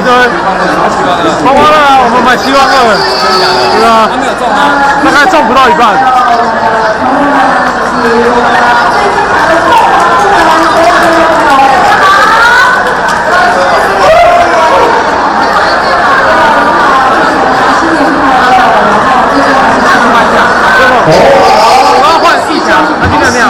堆，刮刮乐啊，我们买希望2，对啊，他没有中啊，大概中不到一半。我要换1条，他今天没有。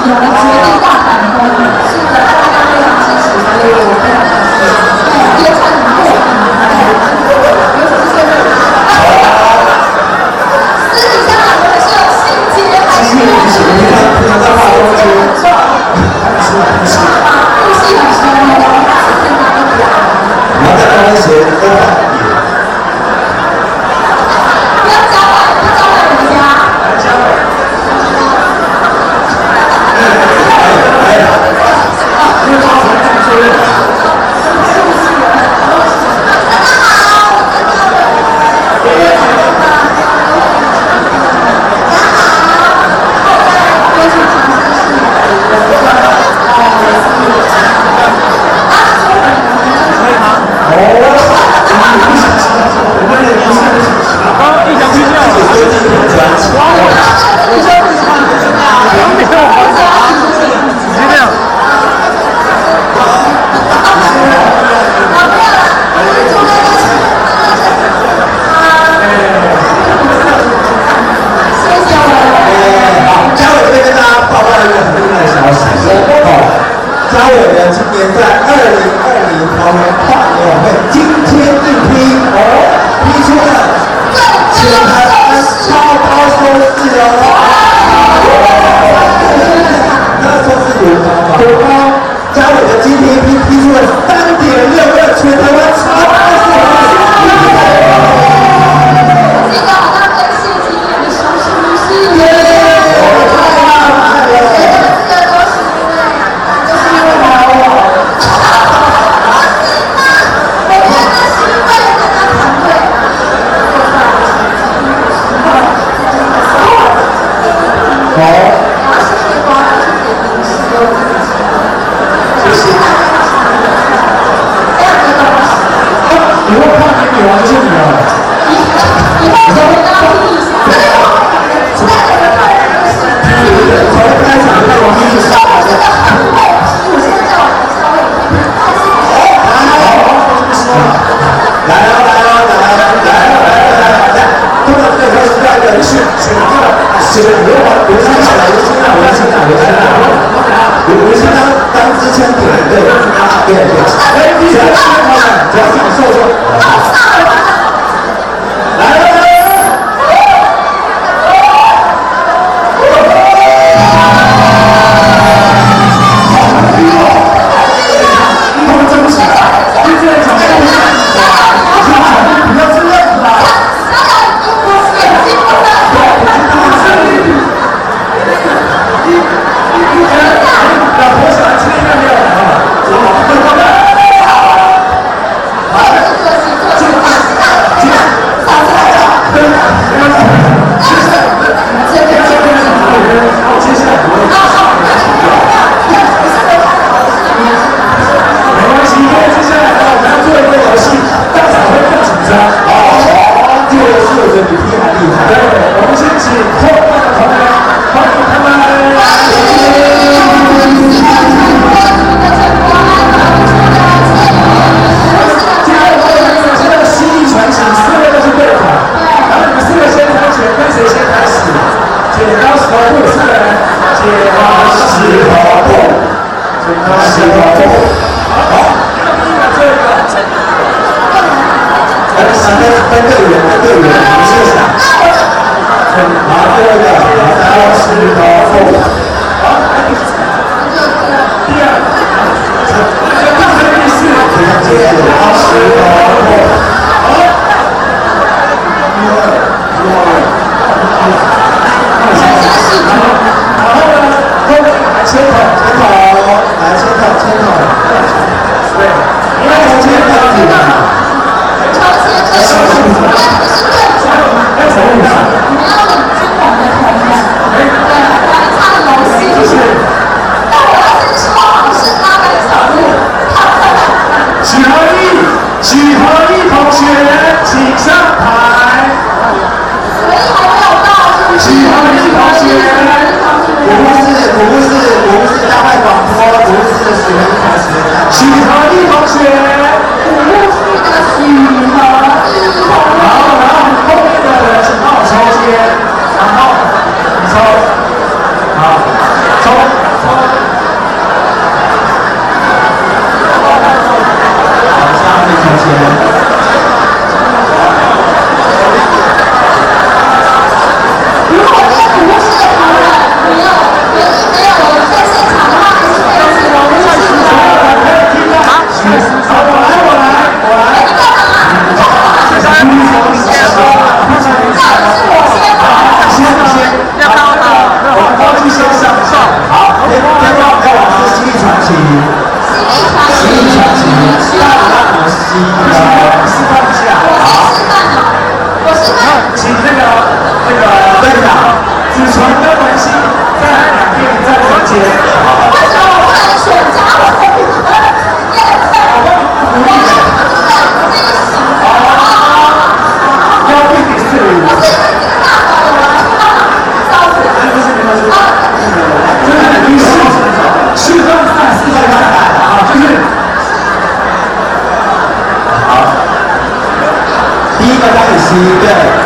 喜学请上台。喜欢的同学，我不是大外广播，我不是许和同学。喜欢的同学，好，然后后面的人请帮我抽签，然后抽，好，抽。好，下面抽签。如果对古物室的同仁没有在现场的话，还是可以请我们去的。好，我来。你干嘛？你干嘛？先要看到我们高级先上。好，电话给我是西传奇。西传奇，我西示范一下。我示范。请那个队长，子纯跟文心在两边在中间。为什么我不能选择我的颜色？我要这一型。要一点是我是一个大宝的，我要去干嘛？烧死。就是你示范赛啊，就是好，第一个开始吸，对，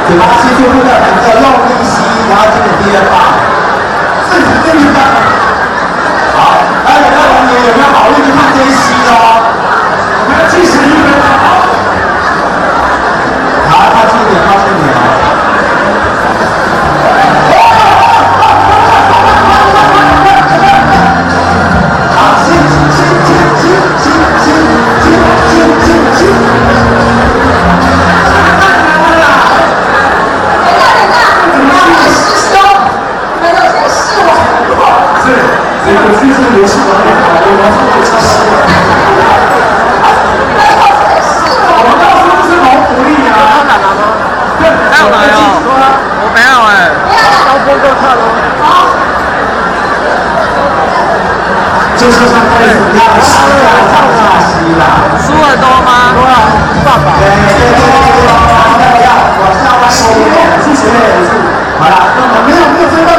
嘴巴吸住不的，两个用力吸，然后进入第二把，这一把。好，来有没有同学有没有考虑去看这一吸哦？我们计时1分钟。好，靠近一点，靠近一点哦。好，吸。这个技术游戏的很好，我们会测试。我们到时候是谋福利啊！他敢拿吗？还有拿哦，我没有哎，高波够看哦。就是像开始一样吸啊，上下吸啦。输很多吗？多啊，爸爸。对，要往下弯一点，谢谢。好了，没有追到，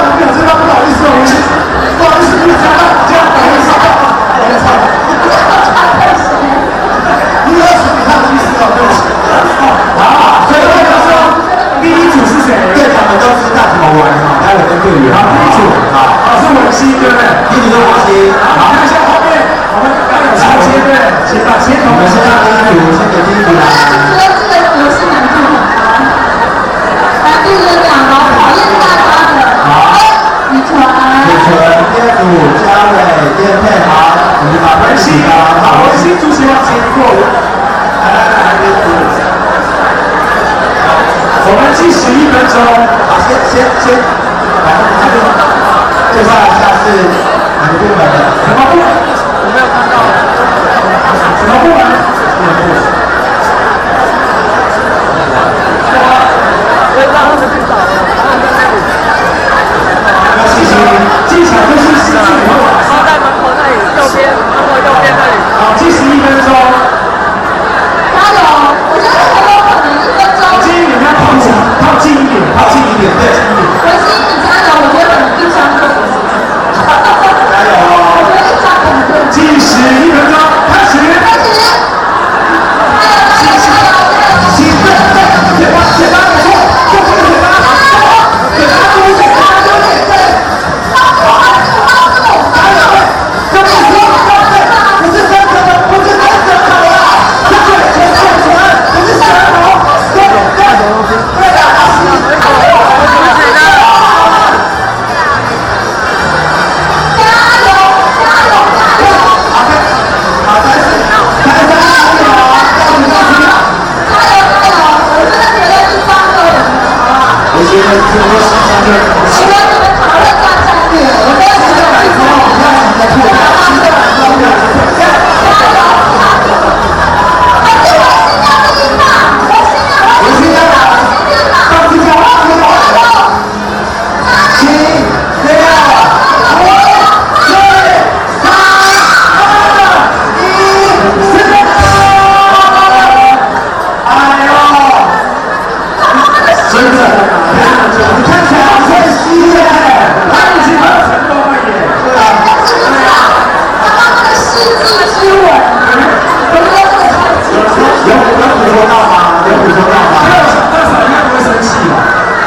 不好意思，不好意思，没有追到，这样不好意思，你有什么他的意思哦？对不起。好，所以那个时候第一组是谁？队长们都知道怎么玩哈，待会跟队员。好，第一组，是文心，对不对？第一组是文心。好，看一下后面，我们刚有抽签对，请把签筒。我们先让第一组，先给第一组来。我觉得这个游戏难度很高，难度有点高，考验大家的。李纯。第二组嘉伟、叶佩豪，我们把文心，好，文心主持要经过。来，第一组。我们计时1分钟。好，先，来，介绍一下是哪个部门的？什么部门？我没有看到。什么部门？我让他们去找了，技巧就是吸住以后，他在门口那里，右边，右边那里。好，计时1分钟。加油！我觉得很有可能1分钟。建议你们要靠近一点，对。文心，你加油！我觉得你一张就不行。加油哦！我觉得一张可能就。计时1分钟，开始。哎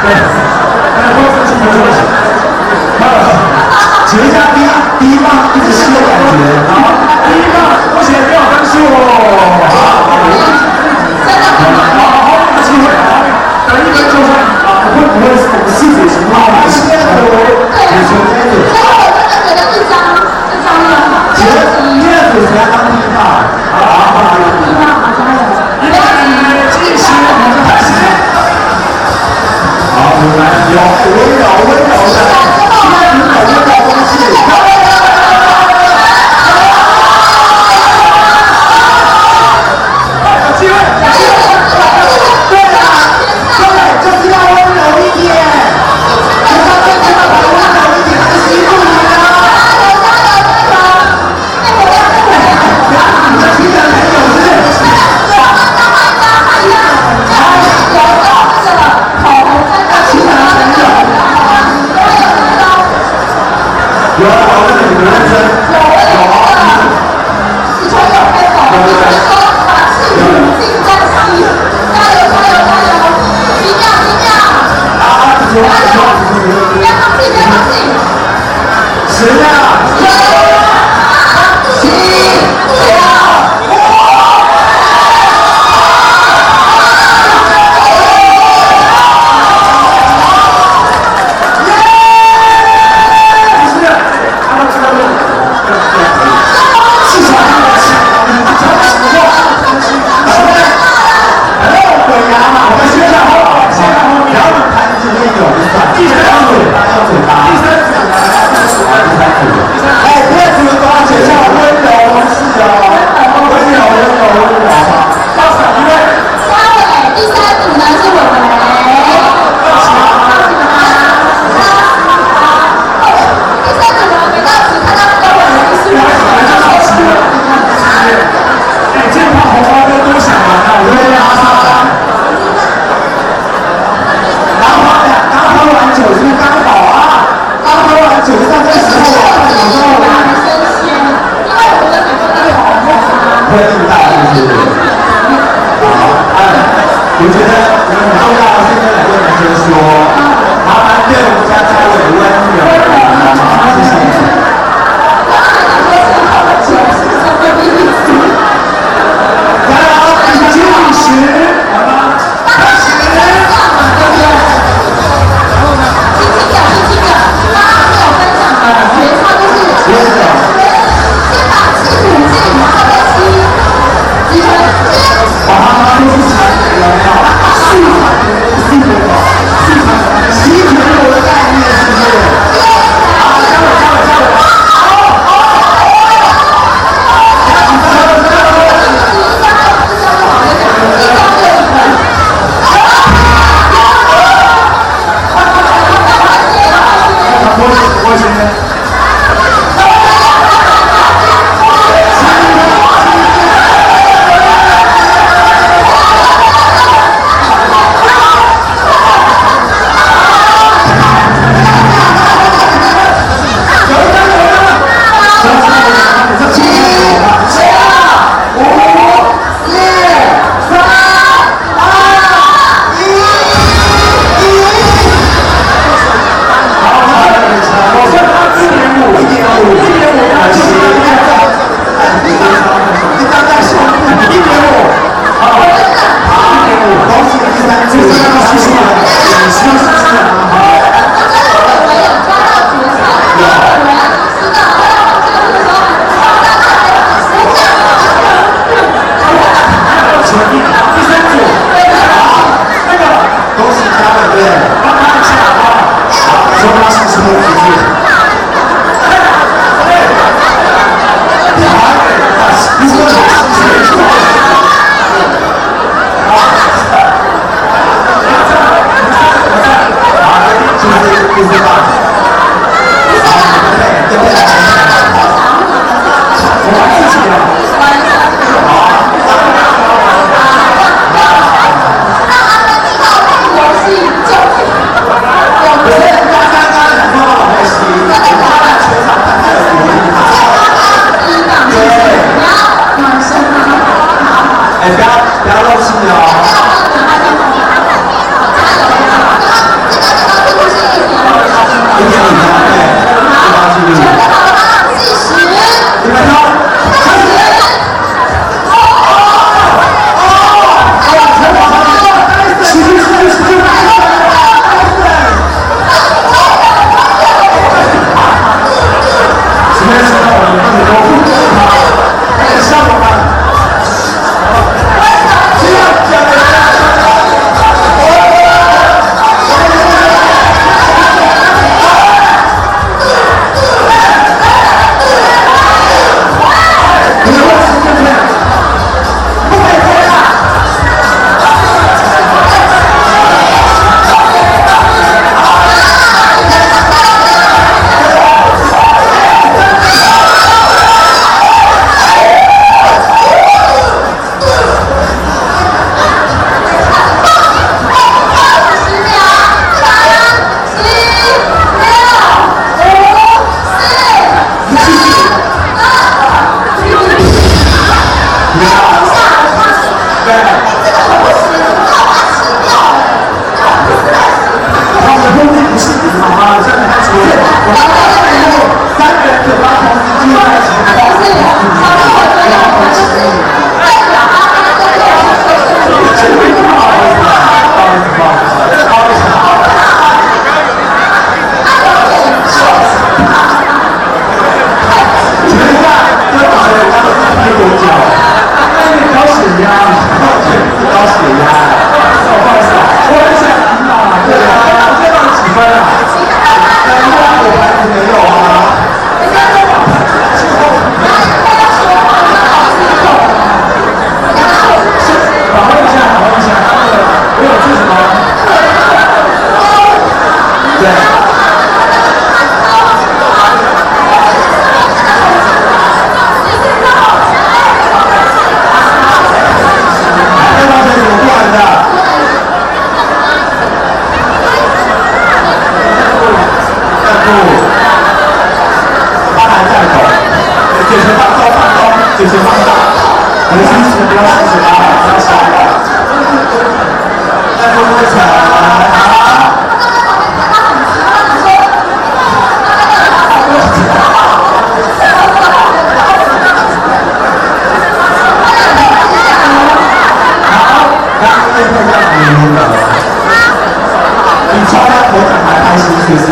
对，多自信多自信。请问一下，第一棒一直吸的感觉，好，第一棒目前没有分数，好，好，有机会，等一分就算，不会我们细节情况，我们现在都对，所以我真的觉得一张那个好，请问第二组谁要当第一棒？好，第一张好加油，一分计时开始。好，我们来有温柔的，现在你有温柔东西。机会，对啊，对，就是要温柔一点，就像这次的温柔一点，是辛苦你了。你的情感很有是。口红在这，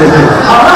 谢谢。好，那